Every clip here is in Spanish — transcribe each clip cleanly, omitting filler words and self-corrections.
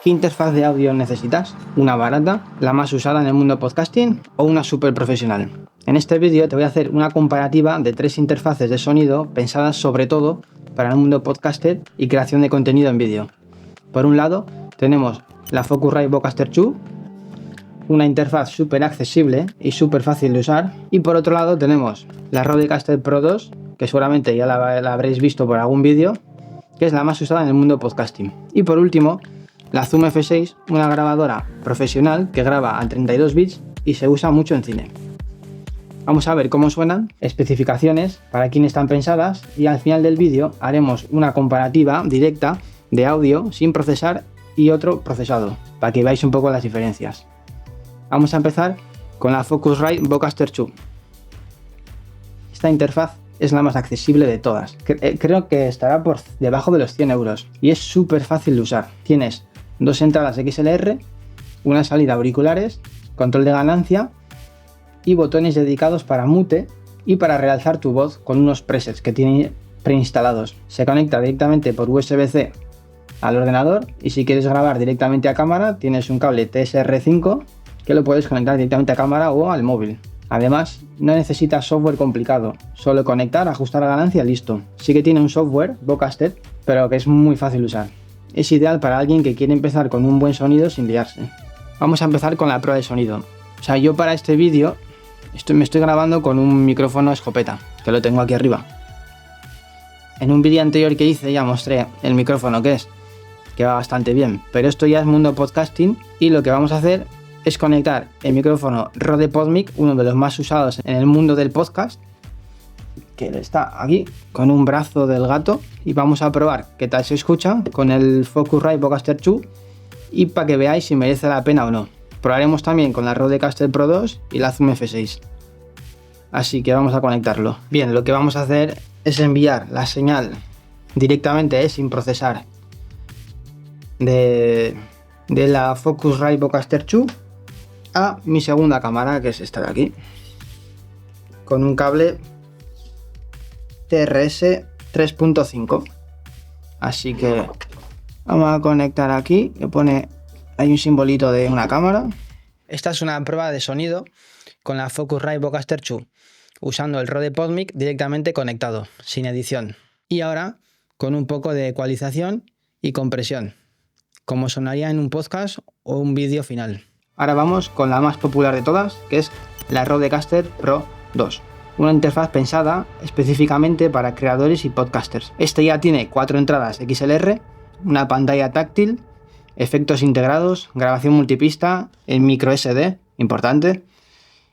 ¿Qué interfaz de audio necesitas? ¿Una barata, la más usada en el mundo podcasting o una súper profesional? En este vídeo te voy a hacer una comparativa de 3 interfaces de sonido pensadas sobre todo para el mundo podcaster y creación de contenido en vídeo. Por un lado tenemos la Focusrite Vocaster 2, una interfaz súper accesible y súper fácil de usar, y por otro lado tenemos la Rodecaster Pro 2, que seguramente ya la habréis visto por algún vídeo, que es la más usada en el mundo podcasting. Y por último, la Zoom F6, una grabadora profesional que graba a 32 bits y se usa mucho en cine. Vamos a ver cómo suenan, especificaciones, para quién están pensadas, y al final del vídeo haremos una comparativa directa de audio sin procesar y otro procesado, para que veáis un poco las diferencias. Vamos a empezar con la Focusrite Vocaster 2. Esta interfaz es la más accesible de todas. Creo que estará por debajo de los 100 euros y es súper fácil de usar. Tienes 2 entradas XLR, una salida auriculares, control de ganancia y botones dedicados para mute y para realzar tu voz con unos presets que tiene preinstalados. Se conecta directamente por USB-C al ordenador y si quieres grabar directamente a cámara tienes un cable TSR5 que lo puedes conectar directamente a cámara o al móvil. Además, no necesitas software complicado, solo conectar, ajustar la ganancia y listo. Sí que tiene un software, Vocaster, pero que es muy fácil de usar. Es ideal para alguien que quiere empezar con un buen sonido sin liarse. Vamos a empezar con la prueba de sonido. O sea, yo para este vídeo me estoy grabando con un micrófono escopeta, que lo tengo aquí arriba. En un vídeo anterior que hice ya mostré el micrófono que va bastante bien, pero esto ya es mundo podcasting y lo que vamos a hacer es conectar el micrófono Rode PodMic, uno de los más usados en el mundo del podcast, que está aquí con un brazo del gato, y vamos a probar qué tal se escucha con el Focusrite Vocaster 2 y para que veáis si merece la pena o no. Probaremos también con la Rodecaster Pro 2 y la Zoom F6. Así que vamos a conectarlo. Bien, lo que vamos a hacer es enviar la señal directamente, sin procesar, de la Focusrite Vocaster 2 a mi segunda cámara, que es esta de aquí, con un cable TRS 3.5. Así que vamos a conectar aquí, que pone, hay un simbolito de una cámara. Esta es una prueba de sonido con la Focusrite Vocaster 2, usando el Rode PodMic directamente conectado, sin edición. Y ahora con un poco de ecualización y compresión, como sonaría en un podcast o un vídeo final. Ahora vamos con la más popular de todas, que es la Rodecaster Pro 2. Una interfaz pensada específicamente para creadores y podcasters. Este ya tiene 4 entradas XLR, una pantalla táctil, efectos integrados, grabación multipista, el micro SD, importante,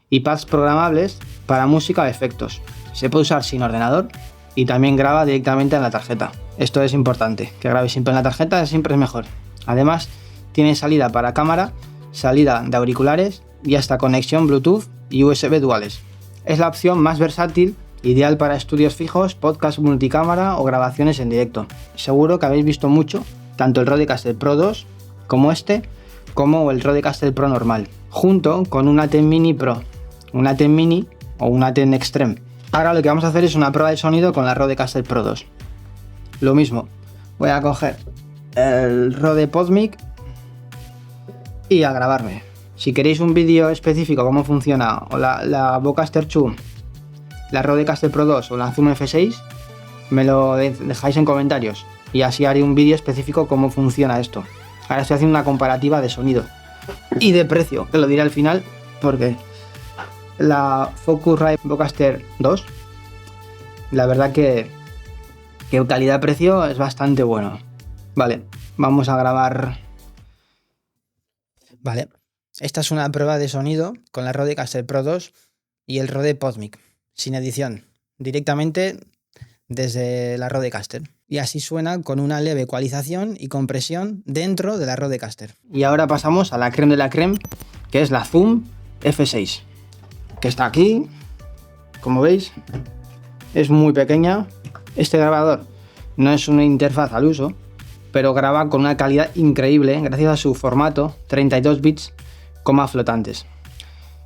y pads programables para música o efectos. Se puede usar sin ordenador y también graba directamente en la tarjeta. Esto es importante, que grabes siempre en la tarjeta, siempre es mejor. Además, tiene salida para cámara, salida de auriculares y hasta conexión Bluetooth y USB duales. Es la opción más versátil, ideal para estudios fijos, podcast multicámara o grabaciones en directo. Seguro que habéis visto mucho, tanto el Rodecaster Pro 2 como como el Rodecaster Pro normal, junto con una ATEM Mini Pro, una ATEM Mini o una ATEM Extreme. Ahora lo que vamos a hacer es una prueba de sonido con la Rodecaster Pro 2. Lo mismo, voy a coger el Rode PodMic y a grabarme. Si queréis un vídeo específico cómo funciona o la Vocaster 2, la Rodecaster Pro 2 o la Zoom F6, me lo dejáis en comentarios y así haré un vídeo específico cómo funciona esto. Ahora estoy haciendo una comparativa de sonido y de precio, que lo diré al final, porque la Focusrite Vocaster 2, la verdad que calidad-precio es bastante bueno. Vale, vamos a grabar. Vale, esta es una prueba de sonido con la Rodecaster Pro 2 y el Rode PodMic, sin edición, directamente desde la Rodecaster. Y así suena con una leve ecualización y compresión dentro de la Rodecaster. Y ahora pasamos a la creme de la creme, que es la Zoom F6, que está aquí, como veis, es muy pequeña. Este grabador no es una interfaz al uso, pero graba con una calidad increíble gracias a su formato 32 bits, flotantes.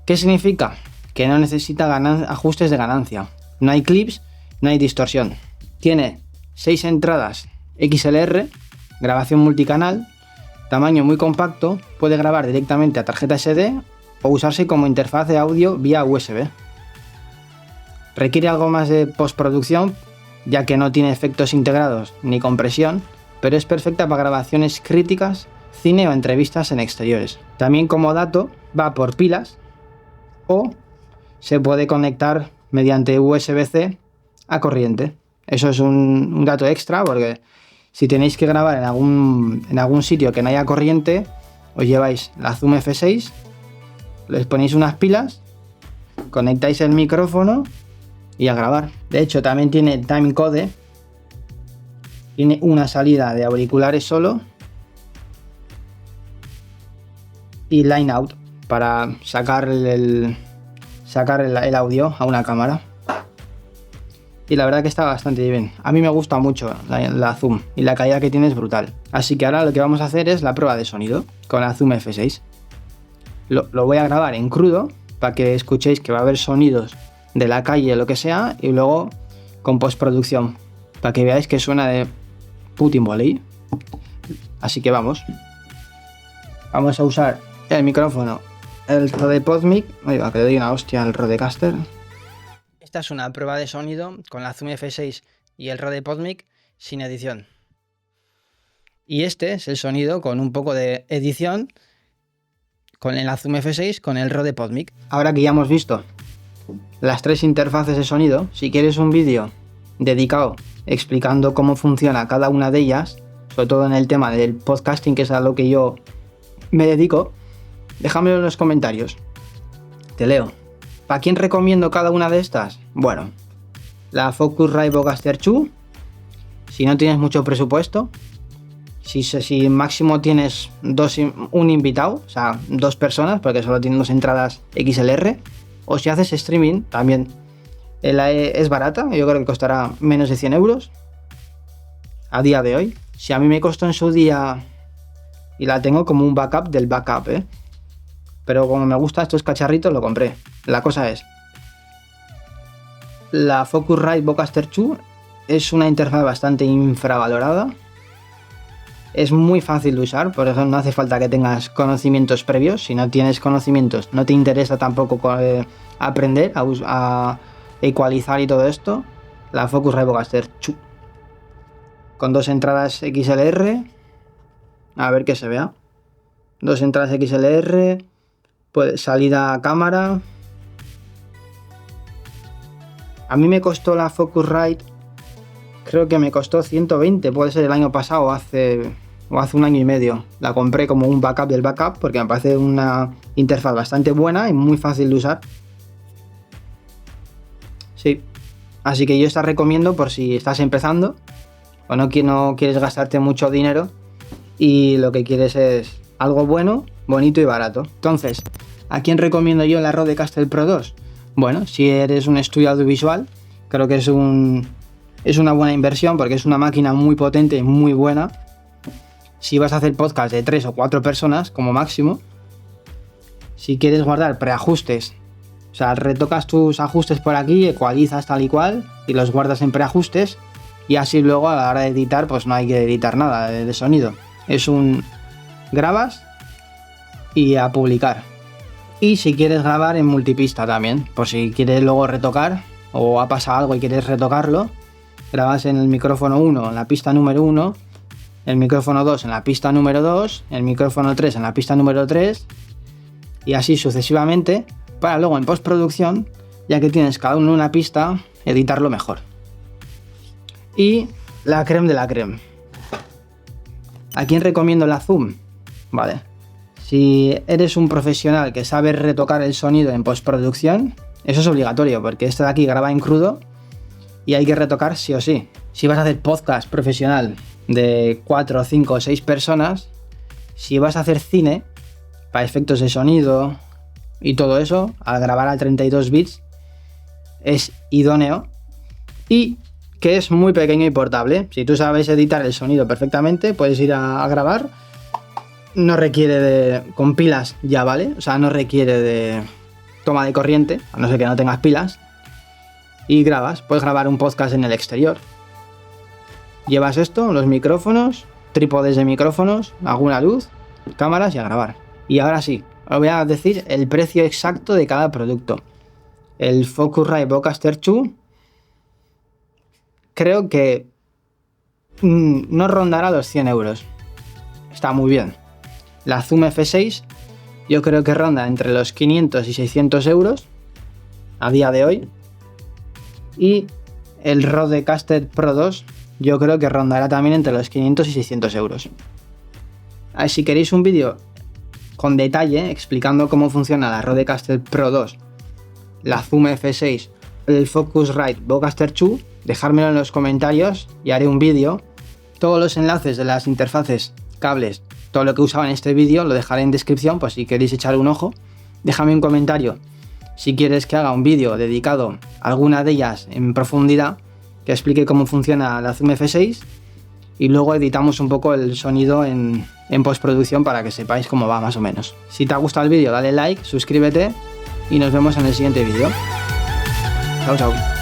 ¿Qué significa? Que no necesita ajustes de ganancia, no hay clips, no hay distorsión. Tiene 6 entradas XLR, grabación multicanal, tamaño muy compacto, puede grabar directamente a tarjeta SD o usarse como interfaz de audio vía USB. Requiere algo más de postproducción, ya que no tiene efectos integrados ni compresión, pero es perfecta para grabaciones críticas, cine o entrevistas en exteriores. También, como dato, va por pilas o se puede conectar mediante USB-C a corriente. Eso es un dato extra, porque si tenéis que grabar en algún sitio que no haya corriente, os lleváis la Zoom F6, les ponéis unas pilas, conectáis el micrófono y a grabar. De hecho, también tiene timecode, tiene una salida de auriculares solo y line out para sacar el audio a una cámara. Y la verdad que está bastante bien. A mí me gusta mucho la Zoom y la calidad que tiene es brutal. Así que ahora lo que vamos a hacer es la prueba de sonido con la Zoom F6. Lo voy a grabar en crudo para que escuchéis que va a haber sonidos de la calle, lo que sea, y luego con postproducción para que veáis que suena de Putin Volley. Así que vamos a usar el micrófono, el Rode PodMic. Ahí va, que le doy una hostia al Rodecaster. Esta es una prueba de sonido con la Zoom F6 y el Rode PodMic sin edición. Y este es el sonido con un poco de edición con la Zoom F6 con el Rode PodMic. Ahora que ya hemos visto las tres interfaces de sonido, si quieres un vídeo dedicado explicando cómo funciona cada una de ellas, sobre todo en el tema del podcasting, que es a lo que yo me dedico, déjamelo en los comentarios. Te leo. ¿Para quién recomiendo cada una de estas? Bueno, la Focusrite Vocaster 2, si no tienes mucho presupuesto, si máximo tienes un invitado, o sea, 2 personas, porque solo tienen 2 entradas XLR, o si haces streaming, también es barata, yo creo que costará menos de 100 euros a día de hoy. Si a mí me costó en su día, y la tengo como un backup del backup, pero como me gustan estos cacharritos, lo compré. La cosa es, la Focusrite Vocaster 2 es una interfaz bastante infravalorada. Es muy fácil de usar, por eso no hace falta que tengas conocimientos previos. Si no tienes conocimientos, no te interesa tampoco aprender a ecualizar y todo esto, la Focusrite Vocaster 2 con 2 entradas XLR, a ver que se vea, 2 entradas XLR, pues salida a cámara. A mí me costó la Focusrite, creo que me costó 120, puede ser el año pasado o hace un año y medio. La compré como un backup del backup porque me parece una interfaz bastante buena y muy fácil de usar. Sí, así que yo esta recomiendo por si estás empezando o no quieres gastarte mucho dinero y lo que quieres es algo bueno, bonito y barato. Entonces, ¿a quién recomiendo yo la Rodecaster Pro 2? Bueno, si eres un estudio audiovisual, creo que es una buena inversión porque es una máquina muy potente y muy buena. Si vas a hacer podcast de 3 o 4 personas como máximo, si quieres guardar preajustes, o sea, retocas tus ajustes por aquí, ecualizas tal y cual y los guardas en preajustes y así luego a la hora de editar pues no hay que editar nada de sonido. Grabas y a publicar. Y si quieres grabar en multipista también, por si quieres luego retocar o ha pasado algo y quieres retocarlo, grabas en el micrófono 1 en la pista número 1, el micrófono 2 en la pista número 2, el micrófono 3 en la pista número 3 y así sucesivamente para luego en postproducción, ya que tienes cada uno una pista, editarlo mejor. Y la creme de la creme. ¿A quién recomiendo la Zoom? Vale. Si eres un profesional que sabe retocar el sonido en postproducción, eso es obligatorio, porque este de aquí graba en crudo y hay que retocar sí o sí. Si vas a hacer podcast profesional de 4, 5 o 6 personas, si vas a hacer cine para efectos de sonido y todo eso, al grabar a 32 bits es idóneo y que es muy pequeño y portable. Si tú sabes editar el sonido perfectamente, puedes ir a grabar. No requiere con pilas ya, ¿vale? O sea, no requiere de toma de corriente, a no ser que no tengas pilas. Y grabas, puedes grabar un podcast en el exterior. Llevas esto, los micrófonos, trípodes de micrófonos, alguna luz cámaras y a grabar. Y ahora sí, os voy a decir el precio exacto de cada producto. El Focusrite Bowcaster 2 creo que no rondará los 100 euros. Está muy bien. La Zoom F6 yo creo que ronda entre los 500 y 600 euros a día de hoy. Y el Rodecaster Pro 2 yo creo que rondará también entre los 500 y 600 euros. Si queréis un vídeo con detalle explicando cómo funciona la Rodecaster Pro 2, la Zoom F6, el Focusrite Bowcaster 2, dejármelo en los comentarios y haré un vídeo. Todos los enlaces de las interfaces, cables, todo lo que usaba en este vídeo lo dejaré en descripción, pues si queréis echar un ojo. Déjame un comentario si quieres que haga un vídeo dedicado a alguna de ellas en profundidad, que explique cómo funciona la Zoom F6, y luego editamos un poco el sonido en postproducción para que sepáis cómo va más o menos. Si te ha gustado el vídeo, dale like, suscríbete y nos vemos en el siguiente vídeo. Chao, chao.